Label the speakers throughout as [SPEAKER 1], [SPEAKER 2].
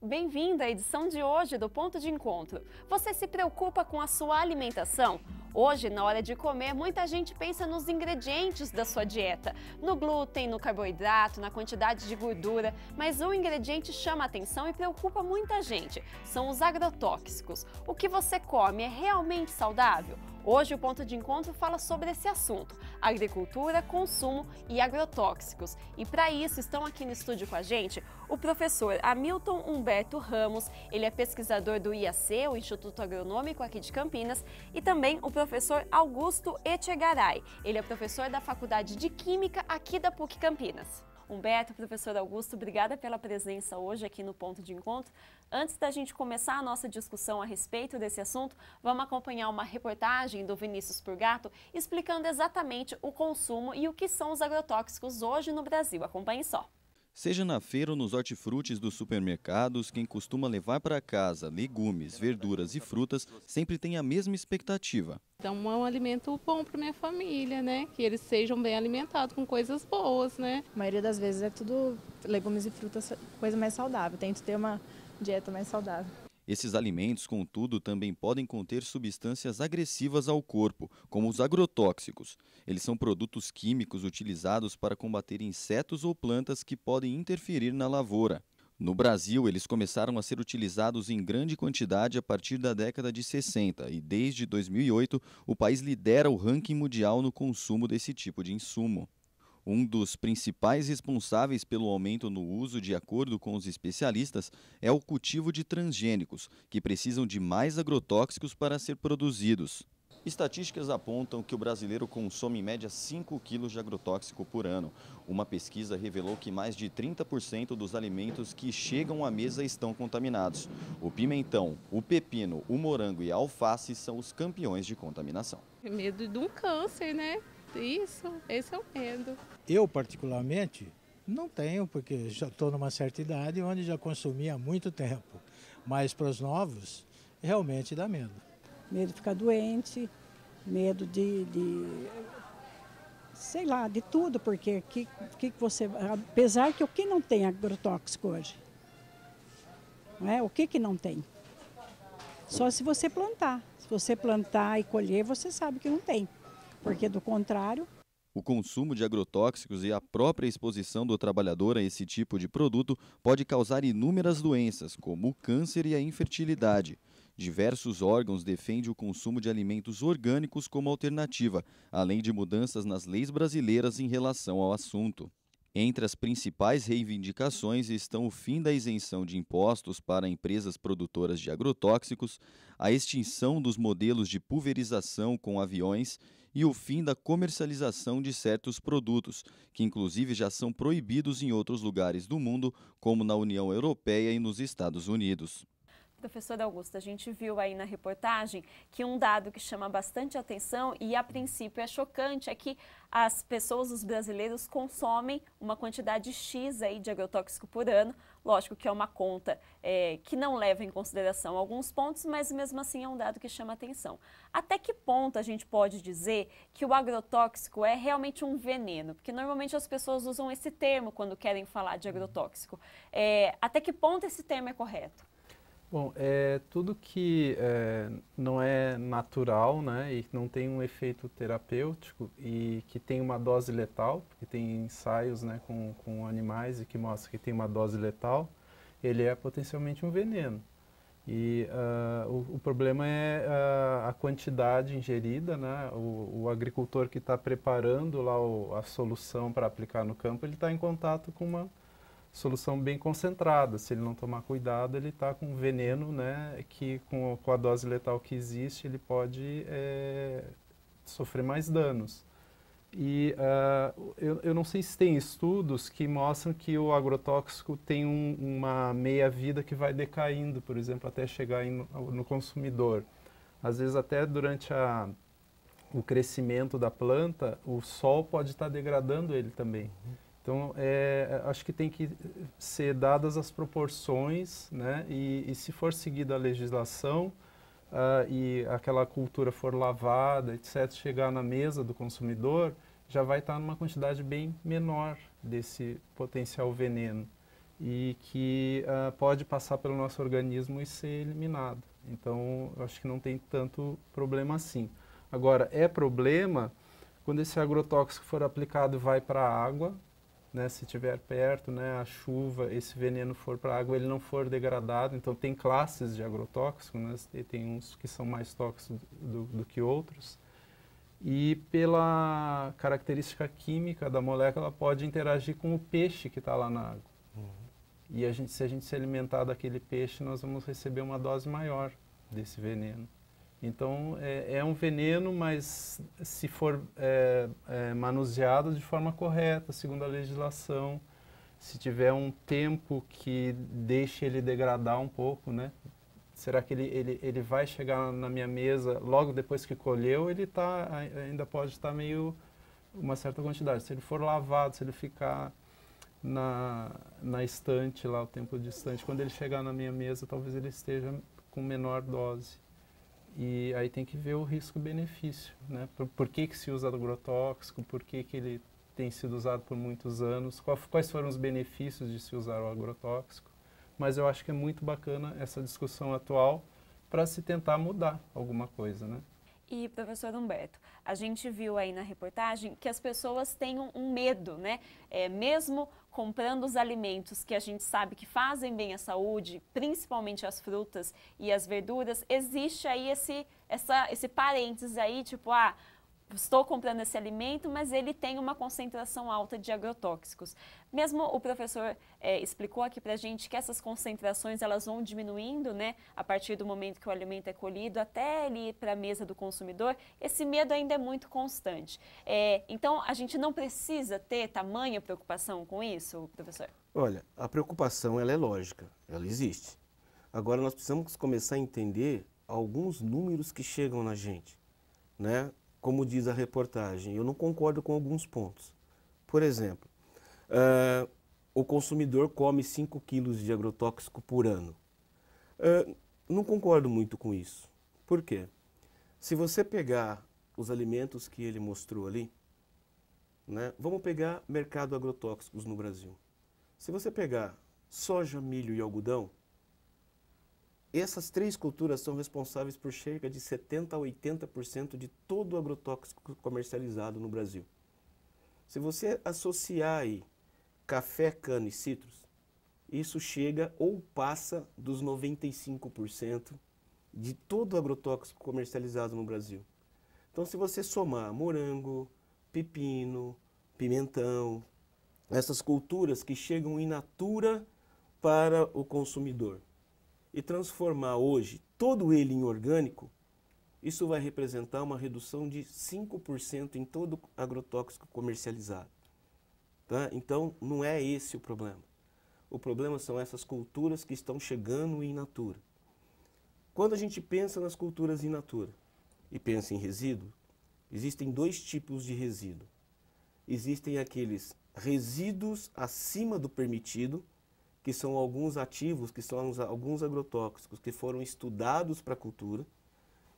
[SPEAKER 1] Bem-vindo à edição de hoje do Ponto de Encontro. Você se preocupa com a sua alimentação? Hoje, na hora de comer, muita gente pensa nos ingredientes da sua dieta, no glúten, no carboidrato, na quantidade de gordura, mas um ingrediente chama a atenção e preocupa muita gente, são os agrotóxicos. O que você come é realmente saudável? Hoje o Ponto de Encontro fala sobre esse assunto, agricultura, consumo e agrotóxicos. E para isso estão aqui no estúdio com a gente o professor Hamilton Humberto Ramos, ele é pesquisador do IAC, o Instituto Agronômico aqui de Campinas, e também o professor Augusto Etchegaray, ele é professor da Faculdade de Química aqui da PUC Campinas. Humberto, professor Augusto, obrigada pela presença hoje aqui no Ponto de Encontro. Antes da gente começar a nossa discussão a respeito desse assunto, vamos acompanhar uma reportagem do Vinícius Purgato explicando exatamente o consumo e o que são os agrotóxicos hoje no Brasil. Acompanhe só.
[SPEAKER 2] Seja na feira ou nos hortifrutis dos supermercados, quem costuma levar para casa legumes, verduras e frutas sempre tem a mesma expectativa.
[SPEAKER 3] Então é um alimento bom para minha família, né? Que eles sejam bem alimentados com coisas boas, né?
[SPEAKER 4] A maioria das vezes é tudo legumes e frutas, coisa mais saudável. Tento ter uma dieta mais saudável.
[SPEAKER 2] Esses alimentos, contudo, também podem conter substâncias agressivas ao corpo, como os agrotóxicos. Eles são produtos químicos utilizados para combater insetos ou plantas que podem interferir na lavoura. No Brasil, eles começaram a ser utilizados em grande quantidade a partir da década de 60 e, desde 2008, o país lidera o ranking mundial no consumo desse tipo de insumo. Um dos principais responsáveis pelo aumento no uso, de acordo com os especialistas, é o cultivo de transgênicos, que precisam de mais agrotóxicos para ser produzidos. Estatísticas apontam que o brasileiro consome em média 5 quilos de agrotóxico por ano. Uma pesquisa revelou que mais de 30% dos alimentos que chegam à mesa estão contaminados. O pimentão, o pepino, o morango e a alface são os campeões de contaminação.
[SPEAKER 3] É medo de um câncer, né? Isso, esse é o medo.
[SPEAKER 5] Eu, particularmente, não tenho, porque já estou numa certa idade onde já consumi há muito tempo. Mas para os novos, realmente dá medo.
[SPEAKER 6] Medo de ficar doente, medo sei lá, de tudo, porque que você, apesar que o que não tem agrotóxico hoje, não é? O que não tem? Só se você plantar. Se você plantar e colher, você sabe que não tem, porque do contrário...
[SPEAKER 2] O consumo de agrotóxicos e a própria exposição do trabalhador a esse tipo de produto pode causar inúmeras doenças, como o câncer e a infertilidade. Diversos órgãos defendem o consumo de alimentos orgânicos como alternativa, além de mudanças nas leis brasileiras em relação ao assunto. Entre as principais reivindicações estão o fim da isenção de impostos para empresas produtoras de agrotóxicos, a extinção dos modelos de pulverização com aviões e o fim da comercialização de certos produtos, que inclusive já são proibidos em outros lugares do mundo, como na União Europeia e nos Estados Unidos.
[SPEAKER 1] Professor Augusto, a gente viu aí na reportagem que um dado que chama bastante atenção e a princípio é chocante é que as pessoas, os brasileiros, consomem uma quantidade X aí de agrotóxico por ano. Lógico que é uma conta que não leva em consideração alguns pontos, mas mesmo assim é um dado que chama atenção. Até que ponto a gente pode dizer que o agrotóxico é realmente um veneno? Porque normalmente as pessoas usam esse termo quando querem falar de agrotóxico. Até que ponto esse termo é correto?
[SPEAKER 7] Bom, tudo que não é natural, né, e não tem um efeito terapêutico e que tem uma dose letal, porque tem ensaios, né, com animais e que mostram que tem uma dose letal, ele é potencialmente um veneno. E o problema é a quantidade ingerida, né, o agricultor que está preparando lá a solução para aplicar no campo, ele está em contato com uma solução bem concentrada. Se ele não tomar cuidado, ele está com veneno, né, que com a dose letal que existe, ele pode sofrer mais danos. E eu não sei se tem estudos que mostram que o agrotóxico tem uma meia-vida que vai decaindo, por exemplo, até chegar no consumidor. Às vezes até durante o crescimento da planta, o sol pode estar degradando ele também. Então, acho que tem que ser dadas as proporções, né? E se for seguida a legislação e aquela cultura for lavada, etc., chegar na mesa do consumidor, já vai estar numa quantidade bem menor desse potencial veneno. e que pode passar pelo nosso organismo e ser eliminado. Então, eu acho que não tem tanto problema assim. Agora, é problema quando esse agrotóxico for aplicado e vai para a água, né, se estiver perto, né, a chuva, esse veneno for para a água, ele não for degradado. Então, tem classes de agrotóxico, né, tem uns que são mais tóxicos do que outros. E pela característica química da molécula, ela pode interagir com o peixe que está lá na água. E se a gente se alimentar daquele peixe, nós vamos receber uma dose maior desse veneno. Então, é um veneno, mas se for manuseado de forma correta, segundo a legislação, se tiver um tempo que deixe ele degradar um pouco, né? Será que ele vai chegar na minha mesa logo depois que colheu? Ele ainda pode estar meio uma certa quantidade. Se ele for lavado, se ele ficar na estante lá, o tempo de estante, quando ele chegar na minha mesa, talvez ele esteja com menor dose. E aí tem que ver o risco-benefício, né? Por que se usa agrotóxico, por que ele tem sido usado por muitos anos, quais foram os benefícios de se usar o agrotóxico. Mas eu acho que é muito bacana essa discussão atual para se tentar mudar alguma coisa, né?
[SPEAKER 1] E, professor Humberto, a gente viu aí na reportagem que as pessoas têm um medo, né? Mesmo comprando os alimentos que a gente sabe que fazem bem à saúde, principalmente as frutas e as verduras, existe aí esse parênteses aí, tipo, estou comprando esse alimento, mas ele tem uma concentração alta de agrotóxicos. Mesmo o professor explicou aqui para a gente que essas concentrações elas vão diminuindo, né, a partir do momento que o alimento é colhido até ele ir para a mesa do consumidor, esse medo ainda é muito constante. Então, a gente não precisa ter tamanha preocupação com isso, professor?
[SPEAKER 8] Olha, a preocupação ela é lógica, ela existe. Agora, nós precisamos começar a entender alguns números que chegam na gente, né? Como diz a reportagem, eu não concordo com alguns pontos. Por exemplo, o consumidor come 5 quilos de agrotóxico por ano. Não concordo muito com isso. Por quê? Se você pegar os alimentos que ele mostrou ali, né, vamos pegar mercado agrotóxicos no Brasil. Se você pegar soja, milho e algodão, essas 3 culturas são responsáveis por cerca de 70% a 80% de todo o agrotóxico comercializado no Brasil. Se você associar aí café, cana e citros, isso chega ou passa dos 95% de todo o agrotóxico comercializado no Brasil. Então, se você somar morango, pepino, pimentão, essas culturas que chegam in natura para o consumidor, e transformar hoje todo ele em orgânico, isso vai representar uma redução de 5% em todo agrotóxico comercializado. Tá? Então, não é esse o problema. O problema são essas culturas que estão chegando in natura. Quando a gente pensa nas culturas in natura e pensa em resíduo, existem 2 tipos de resíduo. Existem aqueles resíduos acima do permitido, que são alguns ativos, que são alguns agrotóxicos que foram estudados para a cultura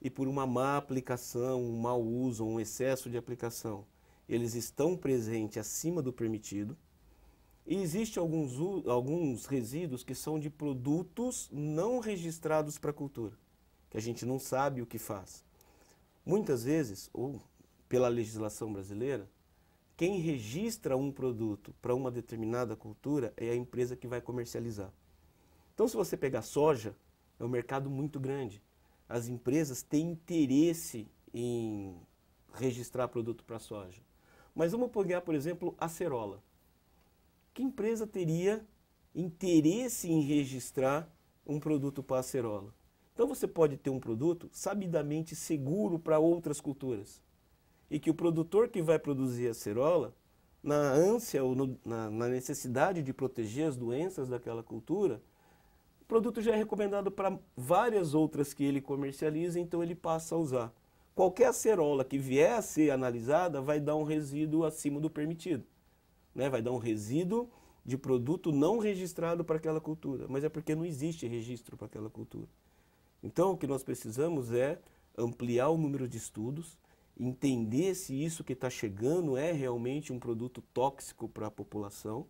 [SPEAKER 8] e por uma má aplicação, um mau uso, um excesso de aplicação, eles estão presentes acima do permitido. E existem alguns resíduos que são de produtos não registrados para a cultura, que a gente não sabe o que faz. Muitas vezes, ou pela legislação brasileira, quem registra um produto para uma determinada cultura é a empresa que vai comercializar. Então, se você pegar soja, é um mercado muito grande. As empresas têm interesse em registrar produto para soja. Mas vamos pegar, por exemplo, acerola. Que empresa teria interesse em registrar um produto para acerola? Então, você pode ter um produto sabidamente seguro para outras culturas. E que o produtor que vai produzir a acerola, na ânsia ou na necessidade de proteger as doenças daquela cultura, o produto já é recomendado para várias outras que ele comercializa, então ele passa a usar. Qualquer acerola que vier a ser analisada vai dar um resíduo acima do permitido, né? Vai dar um resíduo de produto não registrado para aquela cultura, mas é porque não existe registro para aquela cultura. Então, o que nós precisamos é ampliar o número de estudos, entender se isso que está chegando é realmente um produto tóxico para a população,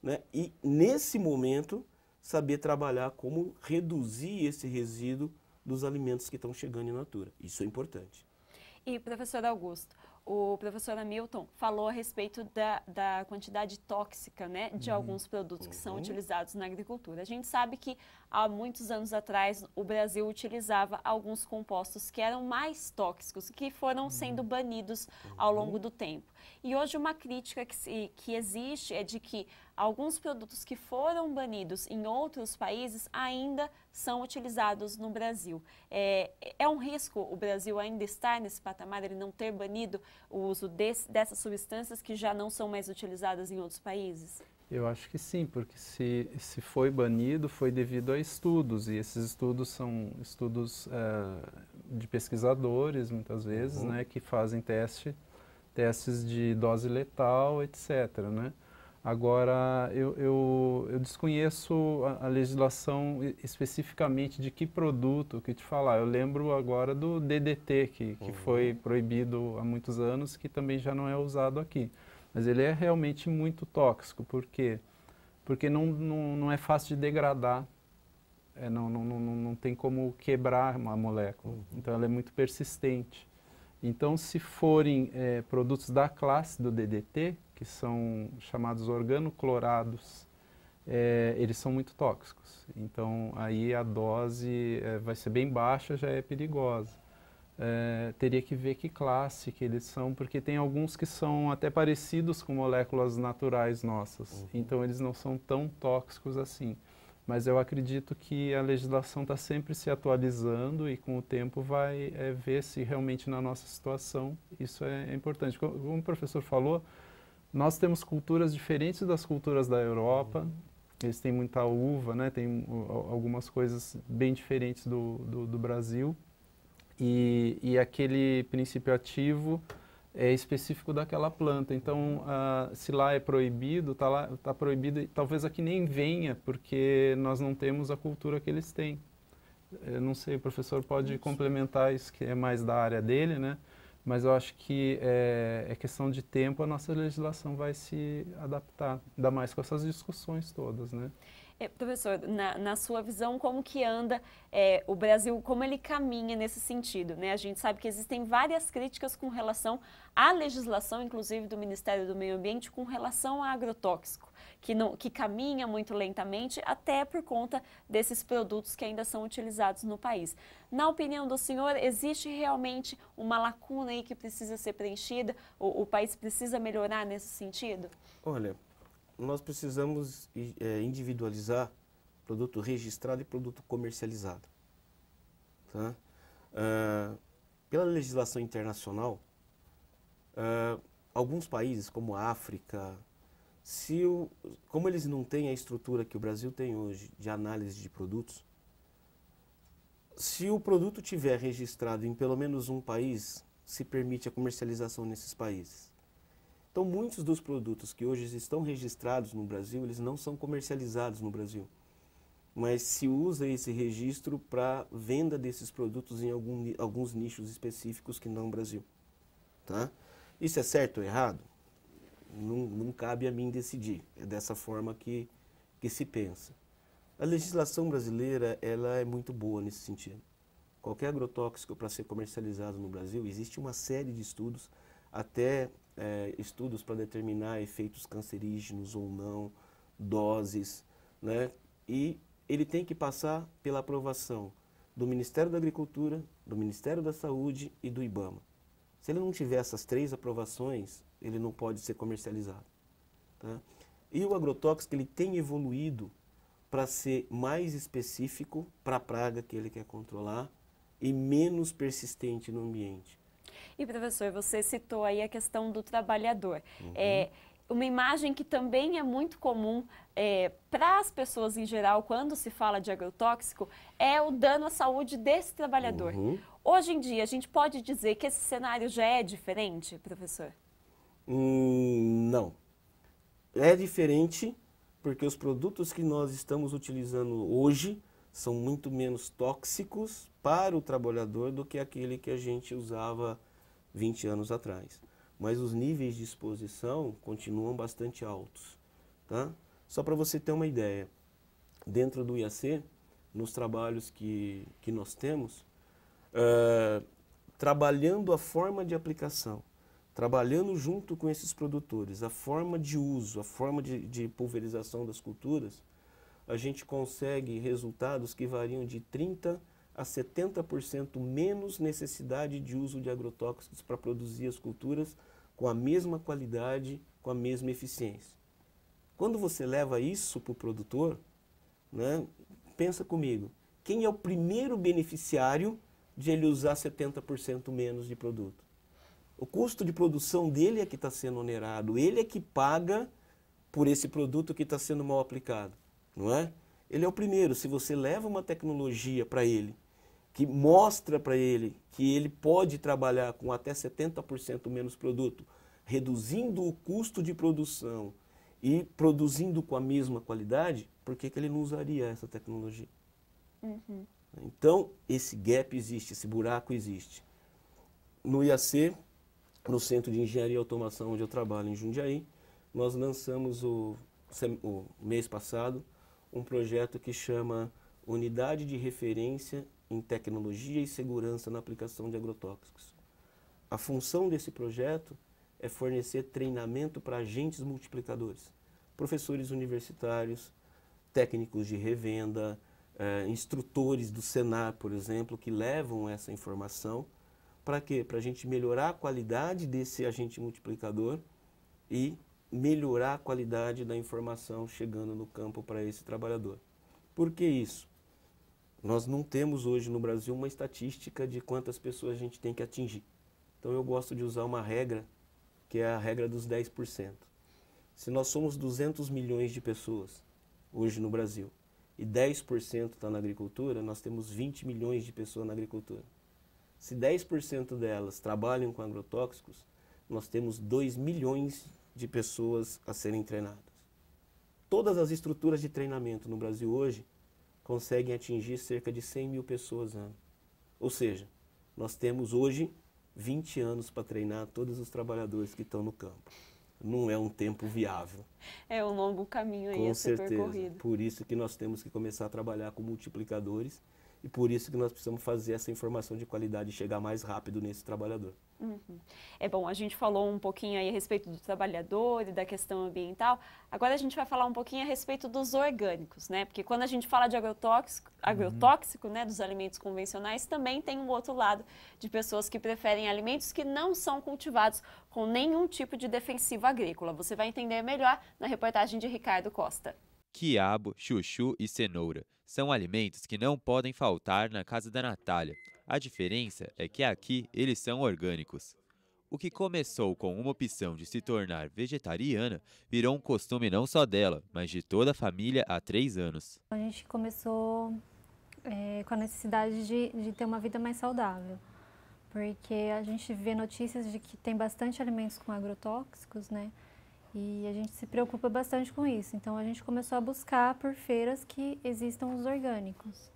[SPEAKER 8] né? E nesse momento saber trabalhar como reduzir esse resíduo dos alimentos que estão chegando in natura. Isso é importante.
[SPEAKER 1] E, professor Augusto, o professor Hamilton falou a respeito da quantidade tóxica, né, de alguns produtos que são utilizados na agricultura. A gente sabe que há muitos anos atrás o Brasil utilizava alguns compostos que eram mais tóxicos, que foram sendo banidos ao longo do tempo. E hoje uma crítica que existe é de que alguns produtos que foram banidos em outros países ainda são utilizados no Brasil. É um risco o Brasil ainda estar nesse patamar, ele não ter banido o uso dessas substâncias que já não são mais utilizadas em outros países?
[SPEAKER 7] Eu acho que sim, porque se foi banido, foi devido a estudos, e esses estudos são estudos de pesquisadores, muitas vezes, né, que fazem testes de dose letal, etc., né? Agora, eu desconheço a legislação especificamente de que produto que te falar. Eu lembro agora do DDT, que foi proibido há muitos anos, que também já não é usado aqui. Mas ele é realmente muito tóxico. Por quê? Porque não é fácil de degradar. Não tem como quebrar uma molécula. Então, ela é muito persistente. Então, se forem produtos da classe do DDT, que são chamados organoclorados, eles são muito tóxicos. Então, aí a dose vai ser bem baixa, já é perigosa. Teria que ver que classe que eles são, porque tem alguns que são até parecidos com moléculas naturais nossas. Então, eles não são tão tóxicos assim. Mas eu acredito que a legislação está sempre se atualizando e com o tempo vai ver se realmente na nossa situação isso é importante. Como o professor falou, nós temos culturas diferentes das culturas da Europa. Eles têm muita uva, né? Tem algumas coisas bem diferentes do Brasil. E aquele princípio ativo é específico daquela planta. Então, se lá é proibido, tá proibido, e talvez aqui nem venha, porque nós não temos a cultura que eles têm. Eu não sei, o professor pode complementar isso, que é mais da área dele, né? Mas eu acho que é questão de tempo, a nossa legislação vai se adaptar, ainda mais com essas discussões todas, né?
[SPEAKER 1] Professor, na sua visão, como que anda o Brasil, como ele caminha nesse sentido, né? A gente sabe que existem várias críticas com relação à legislação, inclusive do Ministério do Meio Ambiente, com relação ao agrotóxico, que caminha muito lentamente, até por conta desses produtos que ainda são utilizados no país. Na opinião do senhor, existe realmente uma lacuna aí que precisa ser preenchida? O país precisa melhorar nesse sentido?
[SPEAKER 8] Olha, nós precisamos individualizar produto registrado e produto comercializado. Tá? Pela legislação internacional, alguns países, como a África, como eles não têm a estrutura que o Brasil tem hoje de análise de produtos, se o produto tiver registrado em pelo menos um país, se permite a comercialização nesses países. Então, muitos dos produtos que hoje estão registrados no Brasil, eles não são comercializados no Brasil. Mas se usa esse registro para venda desses produtos em alguns nichos específicos que não no Brasil. Tá? Isso é certo ou errado? Não cabe a mim decidir. É dessa forma que se pensa. A legislação brasileira ela é muito boa nesse sentido. Qualquer agrotóxico para ser comercializado no Brasil, existe uma série de estudos, até estudos para determinar efeitos cancerígenos ou não, doses, né? E ele tem que passar pela aprovação do Ministério da Agricultura, do Ministério da Saúde e do IBAMA. Se ele não tiver essas 3 aprovações, ele não pode ser comercializado. Tá? E o agrotóxico ele tem evoluído para ser mais específico para a praga que ele quer controlar e menos persistente no ambiente.
[SPEAKER 1] E, professor, você citou aí a questão do trabalhador. Uma imagem que também é muito comum para as pessoas em geral, quando se fala de agrotóxico, é o dano à saúde desse trabalhador. Hoje em dia, a gente pode dizer que esse cenário já é diferente, professor?
[SPEAKER 8] Não. É diferente porque os produtos que nós estamos utilizando hoje são muito menos tóxicos para o trabalhador do que aquele que a gente usava 20 anos atrás. Mas os níveis de exposição continuam bastante altos. Tá? Só para você ter uma ideia, dentro do IAC, nos trabalhos que nós temos, trabalhando a forma de aplicação, trabalhando junto com esses produtores, a forma de uso, a forma de pulverização das culturas, a gente consegue resultados que variam de 30% a 70% menos necessidade de uso de agrotóxicos para produzir as culturas com a mesma qualidade, com a mesma eficiência. Quando você leva isso para o produtor, né, pensa comigo, quem é o primeiro beneficiário de ele usar 70% menos de produto? O custo de produção dele é que está sendo onerado, ele é que paga por esse produto que está sendo mal aplicado, não é? Ele é o primeiro. Se você leva uma tecnologia para ele, que mostra para ele que ele pode trabalhar com até 70% menos produto, reduzindo o custo de produção e produzindo com a mesma qualidade, por que ele não usaria essa tecnologia?
[SPEAKER 1] Uhum.
[SPEAKER 8] Então, esse gap existe, esse buraco existe. No IAC, no Centro de Engenharia e Automação, onde eu trabalho em Jundiaí, nós lançamos o mês passado um projeto que chama Unidade de Referência em Tecnologia e Segurança na Aplicação de Agrotóxicos. A função desse projeto é fornecer treinamento para agentes multiplicadores, professores universitários, técnicos de revenda, instrutores do Senar, por exemplo, que levam essa informação. Para quê? Para a gente melhorar a qualidade desse agente multiplicador e melhorar a qualidade da informação chegando no campo para esse trabalhador. Por que isso? Nós não temos hoje no Brasil uma estatística de quantas pessoas a gente tem que atingir. Então eu gosto de usar uma regra, que é a regra dos 10%. Se nós somos 200 milhões de pessoas hoje no Brasil e 10% está na agricultura, nós temos 20 milhões de pessoas na agricultura. Se 10% delas trabalham com agrotóxicos, nós temos 2 milhões de pessoas a serem treinadas. Todas as estruturas de treinamento no Brasil hoje conseguem atingir cerca de 100 mil pessoas ano. Ou seja, nós temos hoje 20 anos para treinar todos os trabalhadores que estão no campo. Não é um tempo viável.
[SPEAKER 1] É um longo caminho aí a ser percorrido.
[SPEAKER 8] Por isso que nós temos que começar a trabalhar com multiplicadores e por isso que nós precisamos fazer essa informação de qualidade chegar mais rápido nesse trabalhador.
[SPEAKER 1] Uhum. É bom, a gente falou um pouquinho aí a respeito do trabalhador e da questão ambiental. Agora a gente vai falar um pouquinho a respeito dos orgânicos, né? Porque quando a gente fala de agrotóxico, né, dos alimentos convencionais, também tem um outro lado de pessoas que preferem alimentos que não são cultivados com nenhum tipo de defensivo agrícola. Você vai entender melhor na reportagem de Ricardo Costa.
[SPEAKER 9] Quiabo, chuchu e cenoura são alimentos que não podem faltar na casa da Natália. A diferença é que aqui eles são orgânicos. O que começou com uma opção de se tornar vegetariana virou um costume não só dela, mas de toda a família há 3 anos.
[SPEAKER 10] A gente começou com a necessidade de ter uma vida mais saudável, porque a gente vê notícias de que tem bastante alimentos com agrotóxicos, né? E a gente se preocupa bastante com isso. Então a gente começou a buscar por feiras que existam os orgânicos.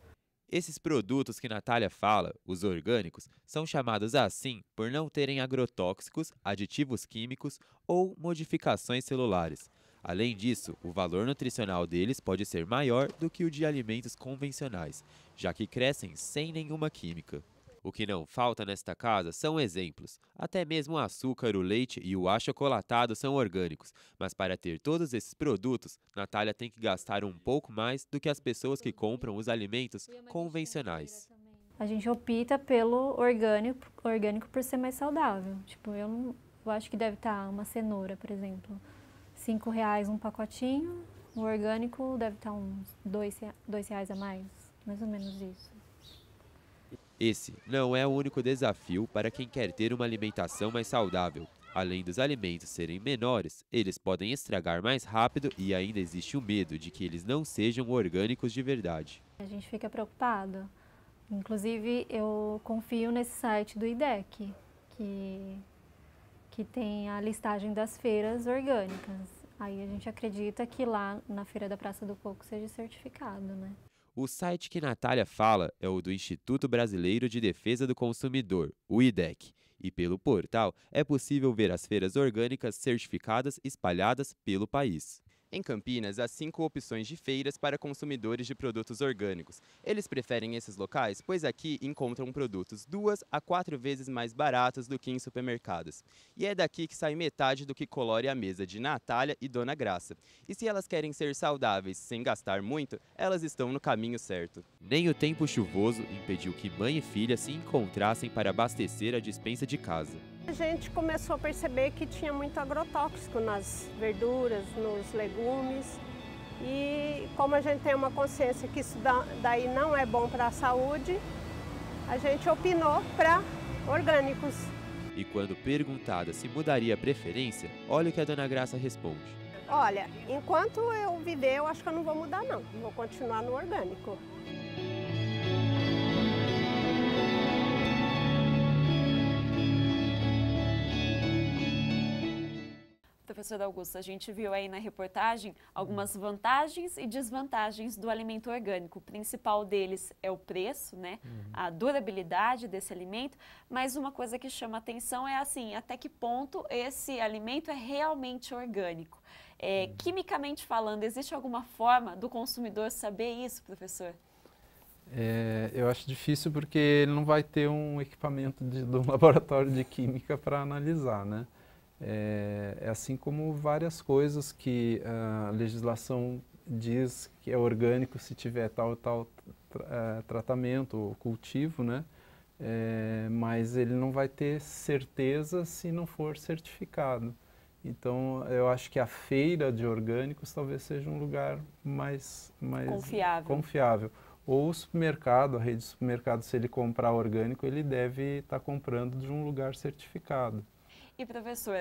[SPEAKER 9] Esses produtos que Natália fala, os orgânicos, são chamados assim por não terem agrotóxicos, aditivos químicos ou modificações celulares. Além disso, o valor nutricional deles pode ser maior do que o de alimentos convencionais, já que crescem sem nenhuma química. O que não falta nesta casa são exemplos. Até mesmo o açúcar, o leite e o achocolatado são orgânicos. Mas para ter todos esses produtos, Natália tem que gastar um pouco mais do que as pessoas que compram os alimentos convencionais.
[SPEAKER 10] A gente opta pelo orgânico por ser mais saudável. Tipo, eu acho que deve estar uma cenoura, por exemplo, R$5 um pacotinho. O orgânico deve estar uns R$2 a mais, mais ou menos isso.
[SPEAKER 9] Esse não é o único desafio para quem quer ter uma alimentação mais saudável. Além dos alimentos serem menores, eles podem estragar mais rápido e ainda existe o medo de que eles não sejam orgânicos de verdade.
[SPEAKER 10] A gente fica preocupado. Inclusive, eu confio nesse site do IDEC, que tem a listagem das feiras orgânicas. Aí a gente acredita que lá na Feira da Praça do Coco seja certificado, né?
[SPEAKER 9] O site que Natália fala é o do Instituto Brasileiro de Defesa do Consumidor, o IDEC, e pelo portal é possível ver as feiras orgânicas certificadas espalhadas pelo país.
[SPEAKER 11] Em Campinas, há 5 opções de feiras para consumidores de produtos orgânicos. Eles preferem esses locais, pois aqui encontram produtos 2 a 4 vezes mais baratos do que em supermercados. E é daqui que sai metade do que colore a mesa de Natália e Dona Graça. E se elas querem ser saudáveis sem gastar muito, elas estão no caminho certo.
[SPEAKER 9] Nem o tempo chuvoso impediu que mãe e filha se encontrassem para abastecer a despensa de casa.
[SPEAKER 12] A gente começou a perceber que tinha muito agrotóxico nas verduras, nos legumes. E como a gente tem uma consciência que isso daí não é bom para a saúde, a gente opinou para orgânicos.
[SPEAKER 9] E quando perguntada se mudaria a preferência, olha o que a Dona Graça responde.
[SPEAKER 12] Olha, enquanto eu viver, eu acho que eu não vou mudar não, vou continuar no orgânico.
[SPEAKER 1] Professora Augusta, a gente viu aí na reportagem algumas vantagens e desvantagens do alimento orgânico. O principal deles é o preço, né? A durabilidade desse alimento, mas uma coisa que chama atenção é assim, até que ponto esse alimento é realmente orgânico. Quimicamente falando, existe alguma forma do consumidor saber isso, professor?
[SPEAKER 7] Eu acho difícil porque ele não vai ter um equipamento do laboratório de química para analisar, né? É assim como várias coisas que a legislação diz que é orgânico se tiver tal tratamento ou cultivo, né? Mas ele não vai ter certeza se não for certificado. Então, eu acho que a feira de orgânicos talvez seja um lugar mais confiável. Ou o supermercado, a rede de supermercado, se ele comprar orgânico, ele deve estar comprando de um lugar certificado.
[SPEAKER 1] E, professor,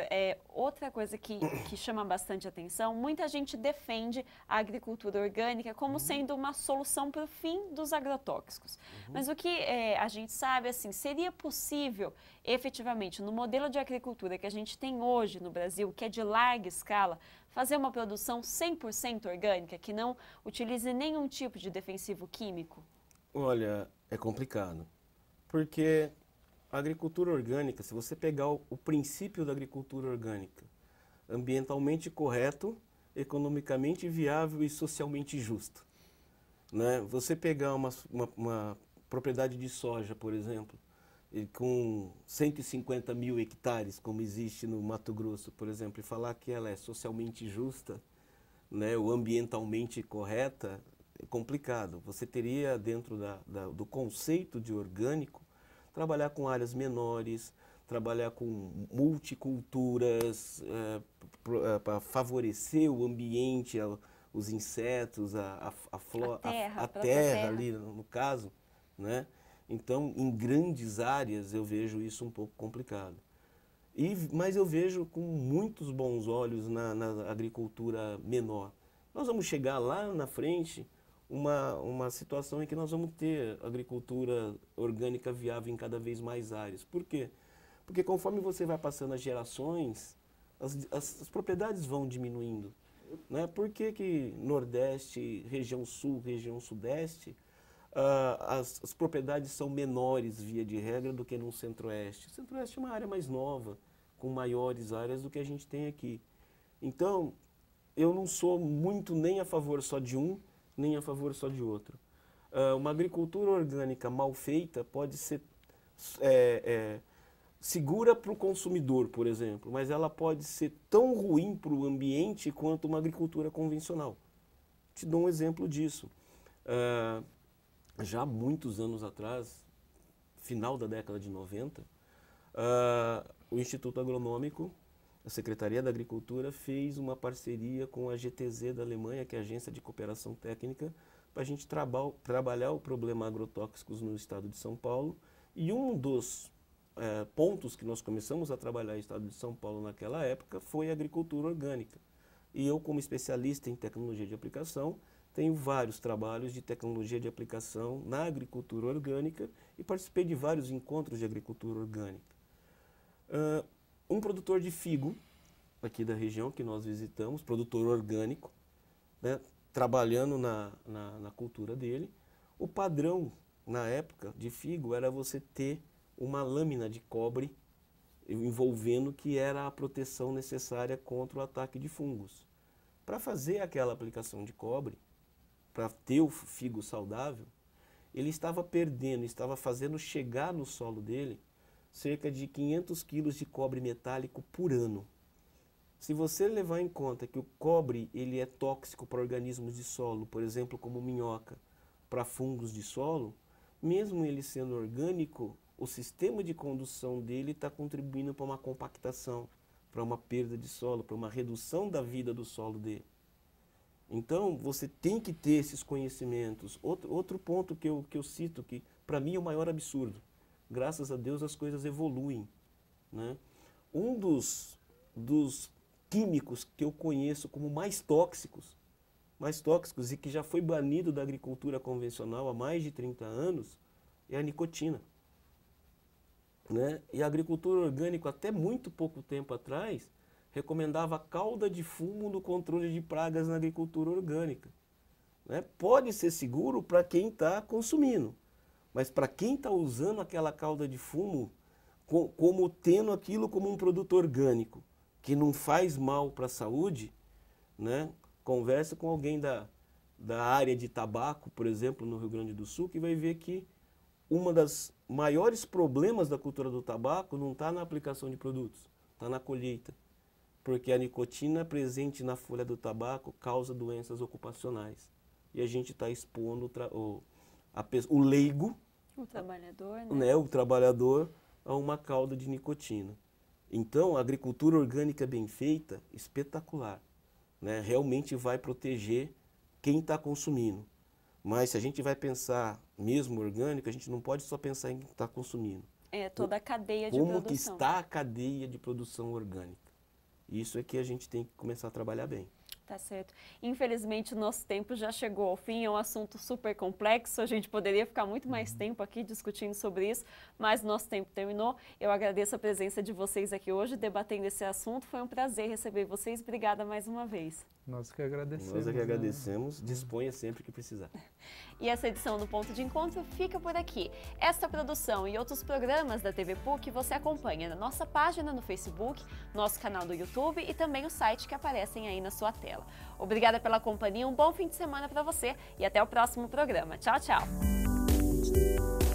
[SPEAKER 1] outra coisa que chama bastante atenção, muita gente defende a agricultura orgânica como sendo uma solução para o fim dos agrotóxicos. Mas o que a gente sabe, assim, seria possível, efetivamente, no modelo de agricultura que a gente tem hoje no Brasil, que é de larga escala, fazer uma produção 100% orgânica, que não utilize nenhum tipo de defensivo químico?
[SPEAKER 8] Olha, é complicado, porque a agricultura orgânica, se você pegar o princípio da agricultura orgânica, ambientalmente correto, economicamente viável e socialmente justo, né? Você pegar uma propriedade de soja, por exemplo, com 150 mil hectares, como existe no Mato Grosso, por exemplo, e falar que ela é socialmente justa, né, ou ambientalmente correta, é complicado. Você teria, dentro do conceito de orgânico, trabalhar com áreas menores, trabalhar com multiculturas, para favorecer o ambiente, os insetos, a terra ali, no caso, né? Então, em grandes áreas, eu vejo isso um pouco complicado. Mas eu vejo com muitos bons olhos na agricultura menor. Nós vamos chegar lá na frente uma situação em que nós vamos ter agricultura orgânica viável em cada vez mais áreas. Por quê? Porque conforme você vai passando as gerações, as propriedades vão diminuindo, né? Por que Nordeste, região Sul, região Sudeste, as propriedades são menores, via de regra, do que no Centro-Oeste? O Centro-Oeste é uma área mais nova, com maiores áreas do que a gente tem aqui. Então, eu não sou muito nem a favor só de um, nem a favor só de outro. Uma agricultura orgânica mal feita pode ser segura para o consumidor, por exemplo, mas ela pode ser tão ruim para o ambiente quanto uma agricultura convencional. Te dou um exemplo disso. Já há muitos anos atrás, final da década de 90, o Instituto Agronômico, a Secretaria da Agricultura, fez uma parceria com a GTZ da Alemanha, que é a Agência de Cooperação Técnica, para a gente trabalhar o problema agrotóxicos no estado de São Paulo. E um dos pontos que nós começamos a trabalhar no estado de São Paulo naquela época foi a agricultura orgânica. E eu, como especialista em tecnologia de aplicação, tenho vários trabalhos de tecnologia de aplicação na agricultura orgânica e participei de vários encontros de agricultura orgânica. Um produtor de figo, aqui da região que nós visitamos, produtor orgânico, né, trabalhando na cultura dele, o padrão na época de figo era você ter uma lâmina de cobre envolvendo, que era a proteção necessária contra o ataque de fungos. para fazer aquela aplicação de cobre, para ter o figo saudável, ele estava perdendo, estava fazendo chegar no solo dele cerca de 500 quilos de cobre metálico por ano. Se você levar em conta que o cobre ele é tóxico para organismos de solo, por exemplo, como minhoca, para fungos de solo, mesmo ele sendo orgânico, o sistema de condução dele está contribuindo para uma compactação, para uma perda de solo, para uma redução da vida do solo dele. Então, você tem que ter esses conhecimentos. Outro ponto que eu cito, que para mim é o maior absurdo. Graças a Deus as coisas evoluem, né? Um dos químicos que eu conheço como mais tóxicos e que já foi banido da agricultura convencional há mais de 30 anos, é a nicotina. Né? E a agricultura orgânica, até muito pouco tempo atrás, recomendava cauda de fumo no controle de pragas na agricultura orgânica. Né? Pode ser seguro para quem está consumindo, mas para quem está usando aquela cauda de fumo, como tendo aquilo como um produto orgânico, que não faz mal para a saúde, né? Conversa com alguém da área de tabaco, por exemplo, no Rio Grande do Sul, que vai ver que uma das maiores problemas da cultura do tabaco não está na aplicação de produtos, está na colheita. Porque a nicotina presente na folha do tabaco causa doenças ocupacionais. E a gente está expondo o leigo,
[SPEAKER 1] o trabalhador,
[SPEAKER 8] né, o trabalhador, a uma cauda de nicotina. Então, a agricultura orgânica bem feita, espetacular. Né? Realmente vai proteger quem está consumindo. Mas se a gente vai pensar mesmo orgânico, a gente não pode só pensar em quem está consumindo.
[SPEAKER 1] É toda a cadeia de
[SPEAKER 8] produção.
[SPEAKER 1] produção.
[SPEAKER 8] Como que está a cadeia de produção orgânica. Isso é que a gente tem que começar a trabalhar bem.
[SPEAKER 1] Tá certo. Infelizmente, o nosso tempo já chegou ao fim, é um assunto super complexo, a gente poderia ficar muito mais tempo aqui discutindo sobre isso, mas o nosso tempo terminou. Eu agradeço a presença de vocês aqui hoje, debatendo esse assunto. Foi um prazer receber vocês. Obrigada mais uma vez.
[SPEAKER 7] Nós que agradecemos.
[SPEAKER 8] Nós é que agradecemos. Disponha sempre que precisar.
[SPEAKER 1] E essa edição do Ponto de Encontro fica por aqui. Esta produção e outros programas da TV PUC você acompanha na nossa página no Facebook, nosso canal do YouTube e também o site que aparecem aí na sua tela. Obrigada pela companhia, um bom fim de semana para você e até o próximo programa. Tchau, tchau!